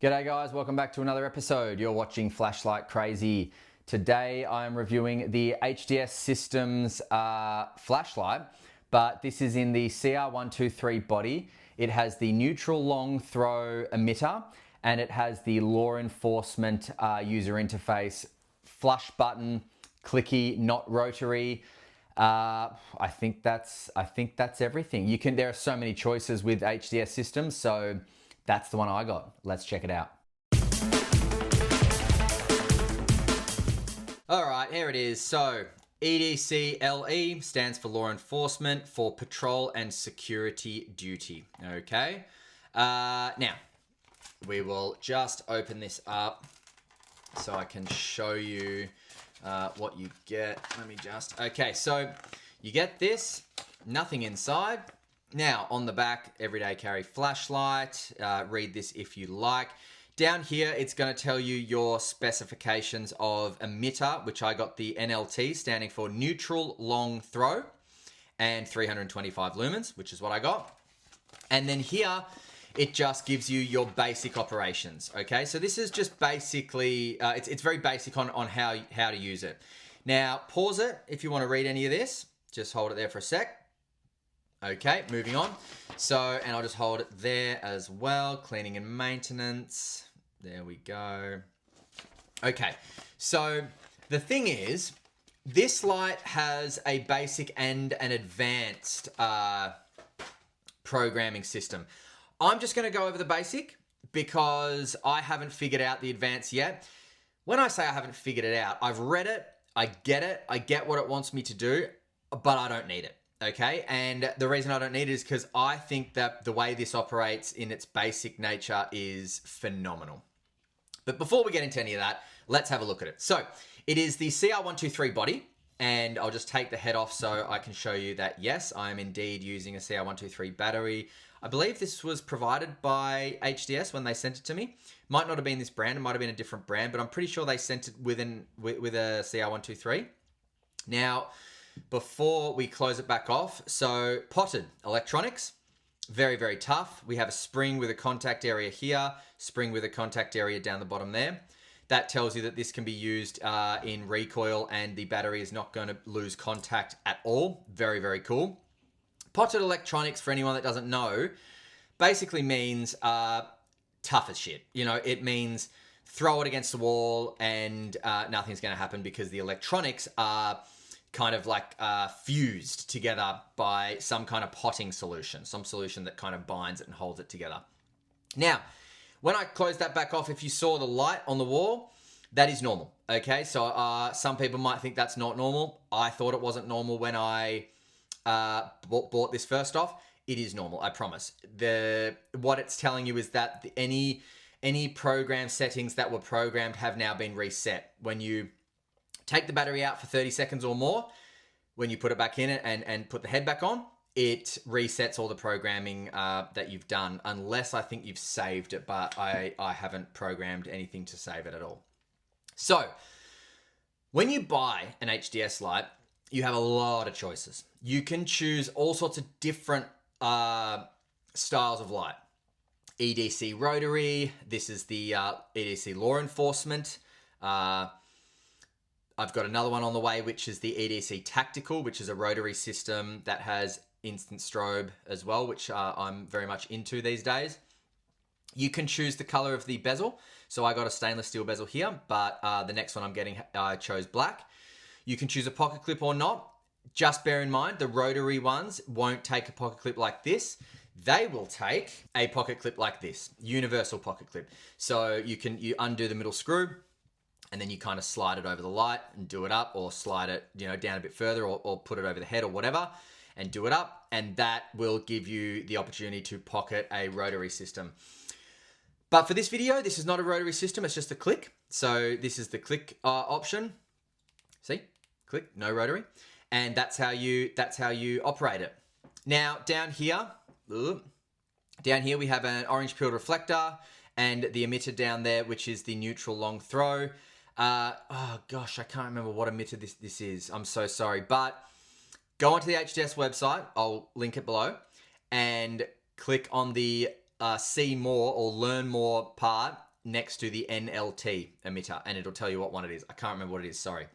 G'day guys, welcome back to another episode. You're watching Flashlight Crazy. Today I'm reviewing the HDS Systems flashlight, but this is in the CR123 body. It has the neutral long throw emitter and it has the law enforcement user interface, flush button, clicky, not rotary. I think that's everything. There are so many choices with HDS Systems, so that's the one I got. Let's check it out. All right, here it is. So EDC LE stands for law enforcement, for patrol and security duty. Okay. Now we will just open this up so I can show you what you get. Okay, so you get this, nothing inside. Now, on the back, everyday carry flashlight. Read this if you like. Down here, it's going to tell you your specifications of emitter, which I got the NLT, standing for neutral long throw, and 325 lumens, which is what I got. And then here, it just gives you your basic operations. Okay, so this is just basically, it's very basic on how to use it. Now, pause it if you want to read any of this. Just hold it there for a sec. Okay, moving on. So, and I'll just hold it there as well. Cleaning and maintenance. There we go. Okay, so the thing is, this light has a basic and an advanced programming system. I'm just going to go over the basic because I haven't figured out the advanced yet. When I say I haven't figured it out, I've read it, I get what it wants me to do, but I don't need it. Okay, and the reason I don't need it is because I think that the way this operates in its basic nature is phenomenal. But before we get into any of that, let's have a look at it. So it is the CR123 body, and I'll just take the head off so I can show you that, yes, I am indeed using a CR123 battery. I believe this was provided by HDS when they sent it to me. Might not have been this brand, it might have been a different brand, but I'm pretty sure they sent it with a CR123. Now, before we close it back off, so potted electronics, very, very tough. We have a spring with a contact area here, spring with a contact area down the bottom there. That tells you that this can be used in recoil and the battery is not going to lose contact at all. Very, very cool. Potted electronics, for anyone that doesn't know, basically means tough as shit. You know, it means throw it against the wall and nothing's going to happen because the electronics are kind of like fused together by some kind of potting solution, some solution that kind of binds it and holds it together. Now, when I close that back off, if you saw the light on the wall, that is normal. Okay, so some people might think that's not normal. I thought it wasn't normal when I bought this first off. It is normal, I promise. What it's telling you is that any program settings that were programmed have now been reset. When you take the battery out for 30 seconds or more, when you put it back in and put the head back on, it resets all the programming that you've done, unless I think you've saved it, but I haven't programmed anything to save it at all. So, when you buy an HDS light, you have a lot of choices. You can choose all sorts of different styles of light. EDC rotary, this is the EDC law enforcement. I've got another one on the way, which is the EDC Tactical, which is a rotary system that has instant strobe as well, which I'm very much into these days. You can choose the color of the bezel. So I got a stainless steel bezel here, but the next one I'm getting, I chose black. You can choose a pocket clip or not. Just bear in mind, the rotary ones won't take a pocket clip like this. They will take a pocket clip like this, universal pocket clip. So you undo the middle screw, and then you kind of slide it over the light and do it up, or slide it, down a bit further, or put it over the head or whatever and do it up. And that will give you the opportunity to pocket a rotary system. But for this video, this is not a rotary system. It's just a click. So this is the click option. See, click, no rotary. And that's how you operate it. Now down here we have an orange pilled reflector and the emitter down there, which is the neutral long throw. Oh gosh, I can't remember what emitter this is. I'm so sorry, but go onto the HDS website. I'll link it below and click on the see more or learn more part next to the NLT emitter, and it'll tell you what one it is. I can't remember what it is, sorry.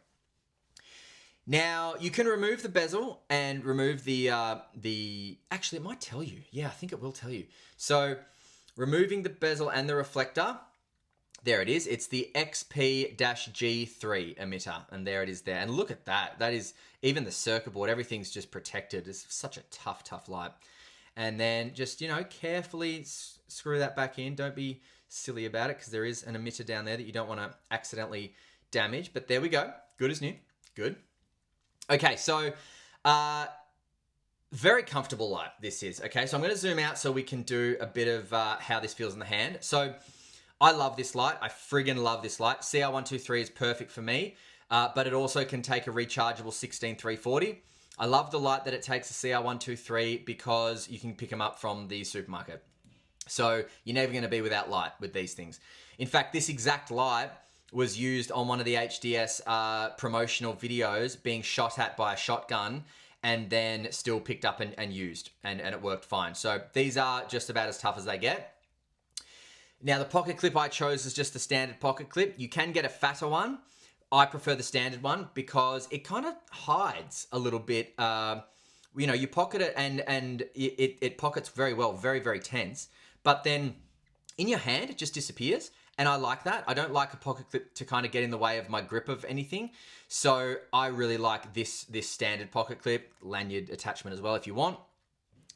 Now, you can remove the bezel and remove actually, it might tell you. Yeah, I think it will tell you. So, removing the bezel and the reflector, there it is. It's the XP-G3 emitter, and there it is there. And look at that. That is, even the circuit board, everything's just protected. It's such a tough light. And then just, carefully screw that back in. Don't be silly about it, because there is an emitter down there that you don't want to accidentally damage. But there we go. Good as new. Good. Okay, so very comfortable light this is. Okay, so I'm going to zoom out so we can do a bit of how this feels in the hand. So I love this light. I friggin' love this light. CR123 is perfect for me, but it also can take a rechargeable 16340. I love the light that it takes a CR123 because you can pick them up from the supermarket. So you're never going to be without light with these things. In fact, this exact light was used on one of the HDS promotional videos being shot at by a shotgun and then still picked up and used, and it worked fine. So these are just about as tough as they get. Now, the pocket clip I chose is just the standard pocket clip. You can get a fatter one. I prefer the standard one because it kind of hides a little bit. You pocket it and it pockets very well, very, very tense. But then in your hand, it just disappears. And I like that. I don't like a pocket clip to kind of get in the way of my grip of anything. So I really like this standard pocket clip, lanyard attachment as well if you want.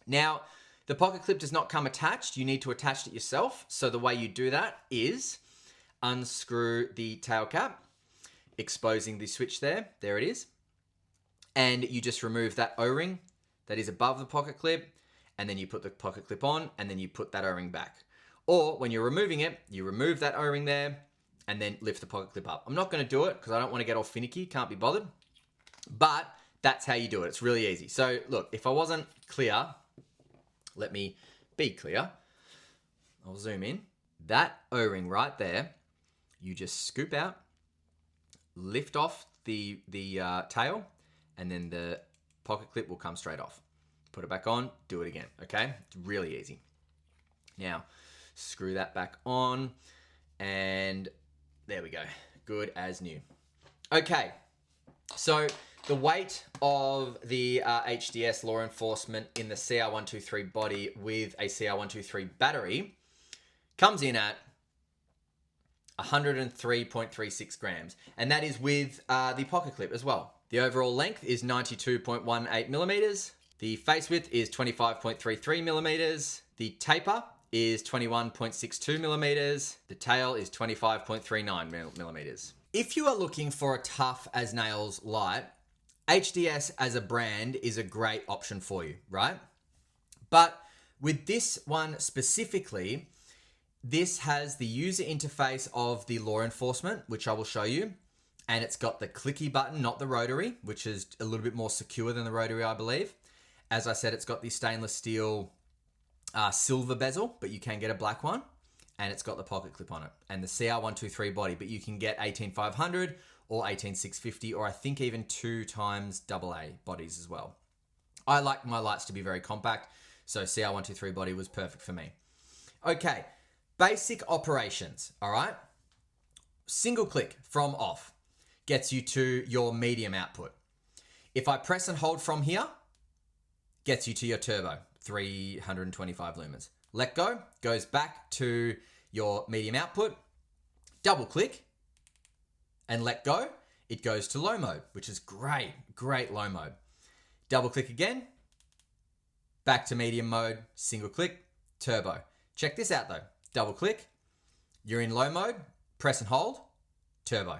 Now, the pocket clip does not come attached. You need to attach it yourself. So the way you do that is unscrew the tail cap, exposing the switch there. There it is. And you just remove that O-ring that is above the pocket clip, and then you put the pocket clip on, and then you put that O-ring back. Or when you're removing it, you remove that O-ring there and then lift the pocket clip up. I'm not going to do it because I don't want to get all finicky, can't be bothered. But that's how you do it. It's really easy. So look, if I wasn't clear, let me be clear. I'll zoom in. That O-ring right there, you just scoop out, lift off the tail, and then the pocket clip will come straight off. Put it back on, do it again, okay? It's really easy. Now, screw that back on, and there we go. Good as new. Okay, so the weight of the HDS law enforcement in the CR123 body with a CR123 battery comes in at 103.36 grams, and that is with the pocket clip as well. The overall length is 92.18 millimeters. The face width is 25.33 millimeters. The taper is 21.62 millimeters. The tail is 25.39 millimeters. If you are looking for a tough as nails light, HDS as a brand is a great option for you, right? But with this one specifically, this has the user interface of the law enforcement, which I will show you. And it's got the clicky button, not the rotary, which is a little bit more secure than the rotary, I believe. As I said, it's got the stainless steel silver bezel, but you can get a black one. And it's got the pocket clip on it. And the CR123 body, but you can get 18500 or 18650, or I think even 2x AA bodies as well. I like my lights to be very compact, so CR123 body was perfect for me. Okay, basic operations, all right? Single click from off gets you to your medium output. If I press and hold from here, gets you to your turbo, 325 lumens. Let go, goes back to your medium output. Double click and let go, it goes to low mode, which is great, great low mode. Double click again, back to medium mode, single click, turbo. Check this out though, double click, you're in low mode, press and hold, turbo.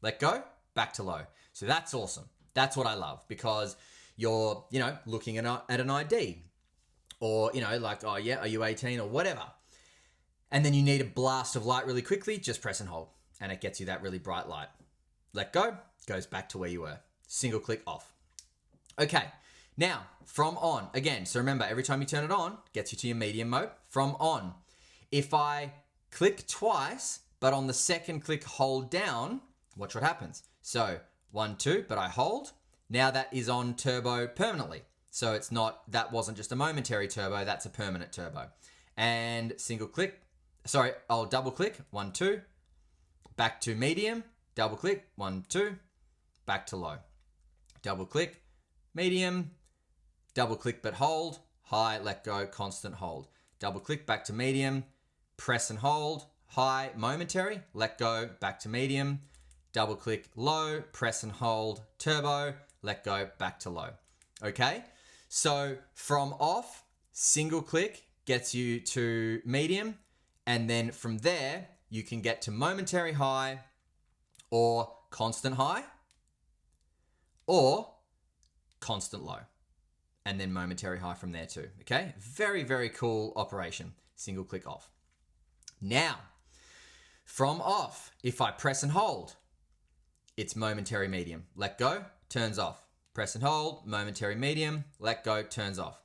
Let go, back to low. So that's awesome. That's what I love, because you're, looking at an ID, or, like, oh yeah, are you 18 or whatever. And then you need a blast of light really quickly, just press and hold, and it gets you that really bright light. Let go, goes back to where you were. Single click off. Okay, now from on, again, so remember, every time you turn it on, gets you to your medium mode. From on, if I click twice, but on the second click hold down, watch what happens. So 1, 2, but I hold. Now that is on turbo permanently. So that wasn't just a momentary turbo, that's a permanent turbo. And single click, sorry, I'll double click, 1, 2, back to medium, double click, 1, 2, back to low. Double click, medium, double click but hold, high, let go, constant hold. Double click, back to medium, press and hold, high, momentary, let go, back to medium, double click, low, press and hold, turbo, let go, back to low. Okay, so from off, single click gets you to medium, and then from there, you can get to momentary high or constant high or constant low, and then momentary high from there too, okay? Very, very cool operation. Single click off. Now, from off, if I press and hold, it's momentary medium. Let go, turns off. Press and hold, momentary medium, let go, turns off.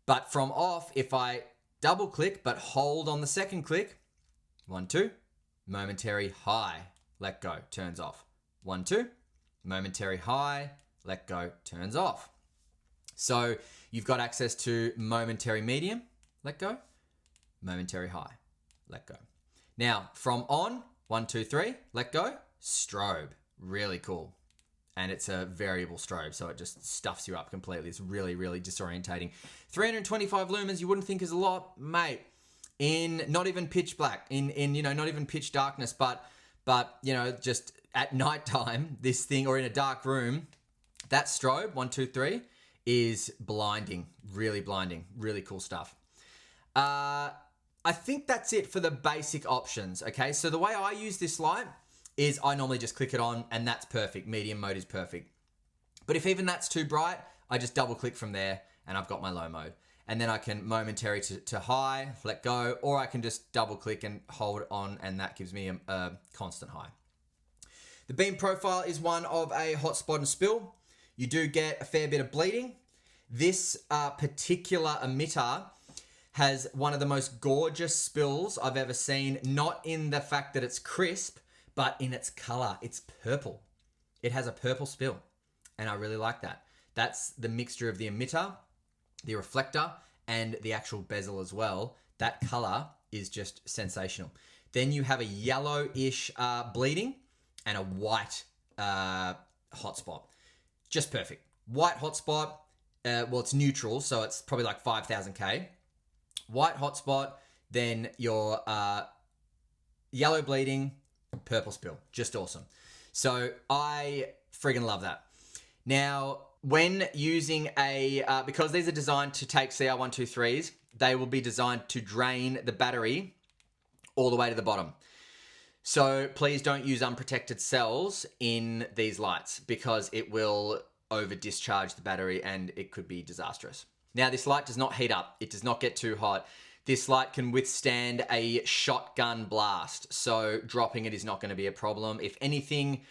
But from off, if I double click but hold on the second click, 1, 2, momentary high, let go, turns off. 1, 2, momentary high, let go, turns off. So you've got access to momentary medium, let go, momentary high, let go. Now from on, 1, 2, 3, let go, strobe, really cool. And it's a variable strobe, so it just stuffs you up completely. It's really, really disorientating. 325 lumens, you wouldn't think is a lot, mate. In not even pitch black, in you know, not even pitch darkness, but you know, just at nighttime, this thing, or in a dark room, that strobe, 1, 2, 3, is blinding, really cool stuff. I think that's it for the basic options. Okay, so the way I use this light is I normally just click it on and that's perfect. Medium mode is perfect. But if even that's too bright, I just double click from there and I've got my low mode. And then I can momentary to high, let go, or I can just double click and hold on and that gives me a constant high. The beam profile is one of a hotspot and spill. You do get a fair bit of bleeding. This particular emitter has one of the most gorgeous spills I've ever seen, not in the fact that it's crisp, but in its color. It's purple. It has a purple spill, and I really like that. That's the mixture of the emitter, the reflector, and the actual bezel as well. That color is just sensational. Then you have a yellowish bleeding and a white hotspot. Just perfect. White hotspot, well, it's neutral, so it's probably like 5,000 K. White hotspot, then your yellow bleeding, purple spill. Just awesome. So I friggin' love that. Now, when using because these are designed to take CR123s, they will be designed to drain the battery all the way to the bottom. So please don't use unprotected cells in these lights because it will over discharge the battery and it could be disastrous. Now, this light does not heat up. It does not get too hot. This light can withstand a shotgun blast, so dropping it is not going to be a problem. If anything,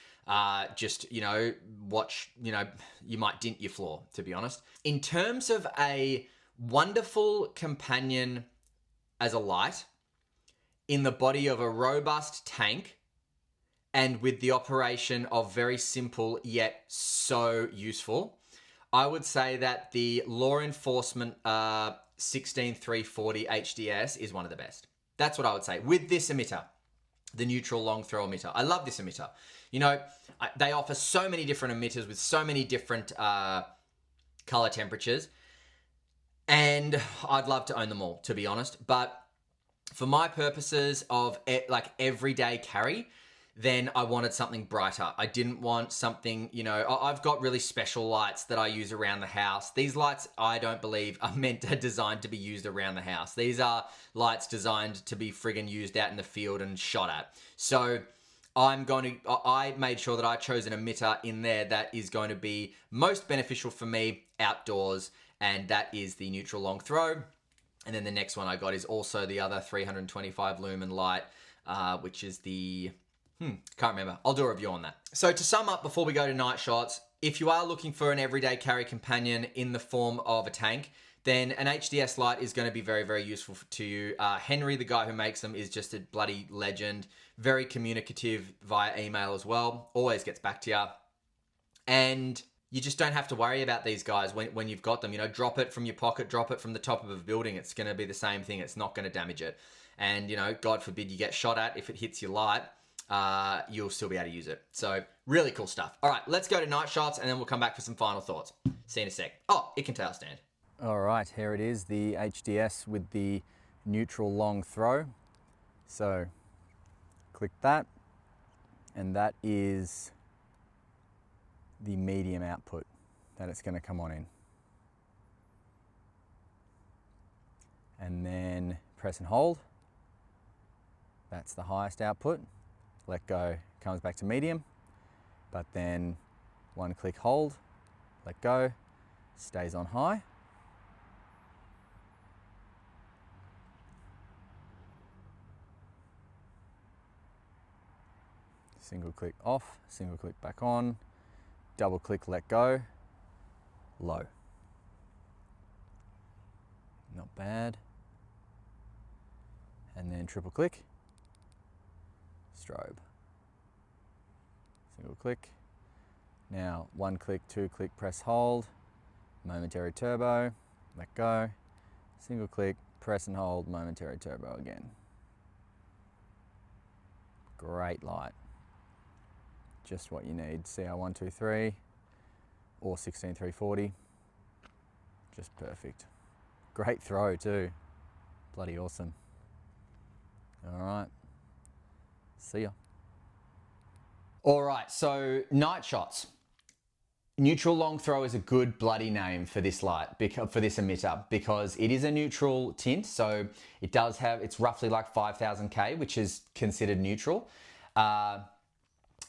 just, you know, watch, you know, you might dint your floor, to be honest. In terms of a wonderful companion as a light in the body of a robust tank and with the operation of very simple yet so useful, I would say that the law enforcement 16340 HDS is one of the best. That's what I would say. With this emitter, the neutral long throw emitter. I love this emitter. You know, they offer so many different emitters with so many different color temperatures. And I'd love to own them all, to be honest. But for my purposes of like everyday carry, then I wanted something brighter. I didn't want something, you know, I've got really special lights that I use around the house. These lights, I don't believe, are designed to be used around the house. These are lights designed to be friggin' used out in the field and shot at. So I made sure that I chose an emitter in there that is going to be most beneficial for me outdoors, and that is the neutral long throw. And then the next one I got is also the other 325 lumen light, which is the... can't remember. I'll do a review on that. So to sum up before we go to night shots, if you are looking for an everyday carry companion in the form of a tank, then an HDS light is going to be very, very useful to you. Henry, the guy who makes them, is just a bloody legend. Very communicative via email as well. Always gets back to you. And you just don't have to worry about these guys when you've got them. You know, drop it from your pocket, drop it from the top of a building. It's going to be the same thing. It's not going to damage it. and, God forbid you get shot at if it hits your light, you'll still be able to use it. So really cool stuff. All right, let's go to night shots, and then we'll come back for some final thoughts. See you in a sec. Oh, it can tail stand. All right, here it is, the HDS with the neutral long throw. So click that, and that is the medium output that it's going to come on in. And then press and hold. That's the highest output. Let go, comes back to medium, but then one click hold, let go, stays on high. Single click off, single click back on, double click let go, low. Not bad. And then triple click, strobe. Single click. Now one click, two click, press hold, momentary turbo, let go, single click, press and hold, momentary turbo again. Great light. Just what you need. CR123 or 16340. Just perfect. Great throw too. Bloody awesome. All right. See ya. All right, so night shots. Neutral long throw is a good bloody name for this light, for this emitter, because it is a neutral tint. So it does have, it's roughly like 5000 K, which is considered neutral.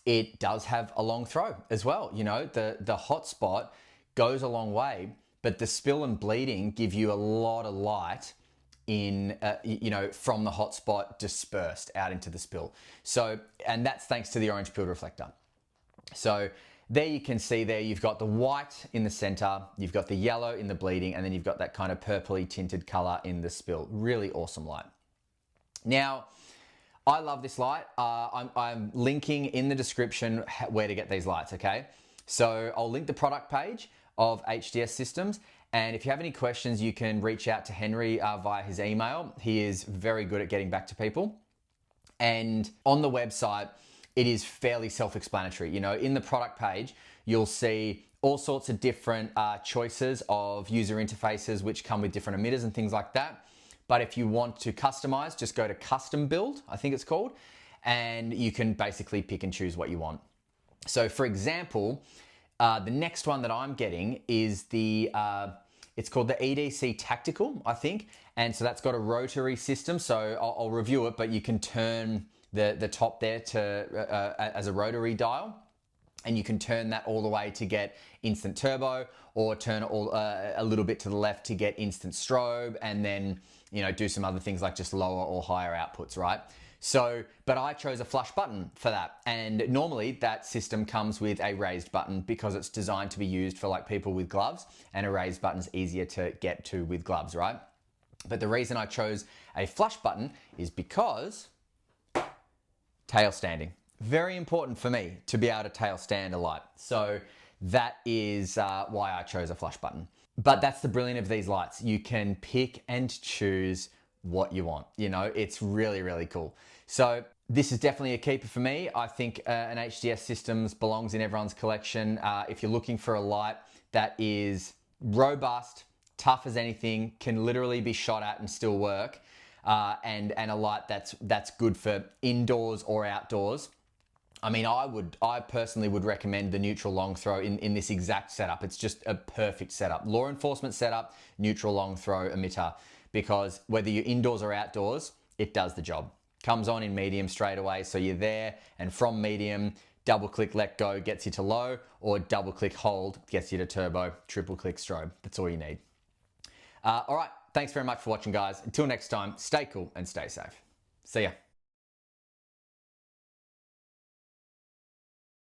It does have a long throw as well. The hot spot goes a long way, but the spill and bleeding give you a lot of light in, from the hot spot dispersed out into the spill. So, and that's thanks to the orange pilled reflector. So there you can see there, you've got the white in the center, you've got the yellow in the bleeding, and then you've got that kind of purpley tinted color in the spill. Really awesome light. Now, I love this light. I'm linking in the description where to get these lights, okay? So I'll link the product page of HDS Systems, and if you have any questions, you can reach out to Henry via his email. He is very good at getting back to people. And on the website, it is fairly self-explanatory. In the product page, you'll see all sorts of different choices of user interfaces which come with different emitters and things like that. But if you want to customize, just go to custom build, I think it's called, and you can basically pick and choose what you want. So for example, the next one that I'm getting is it's called the EDC Tactical, I think. And so that's got a rotary system. So I'll review it, but you can turn the top there to as a rotary dial, and you can turn that all the way to get instant turbo, or turn it all a little bit to the left to get instant strobe, and then do some other things like just lower or higher outputs, right? So, but I chose a flush button for that. And normally that system comes with a raised button because it's designed to be used for like people with gloves, and a raised button's easier to get to with gloves, right? But the reason I chose a flush button is because tail standing. Very important for me to be able to tail stand a light. So that is why I chose a flush button. But that's the brilliance of these lights. You can pick and choose what you want. It's really, really cool. So this is definitely a keeper for me. I think an HDS Systems belongs in everyone's collection. If you're looking for a light that is robust, tough as anything, can literally be shot at and still work, and a light that's good for indoors or outdoors. I mean, I personally would recommend the neutral long throw in this exact setup. It's just a perfect setup. Law enforcement setup, neutral long throw emitter, because whether you're indoors or outdoors, it does the job. Comes on in medium straight away, so you're there, and from medium, double click let go gets you to low, or double click hold gets you to turbo, triple click strobe. That's all you need. All right, thanks very much for watching, guys. Until next time, stay cool and stay safe. See ya.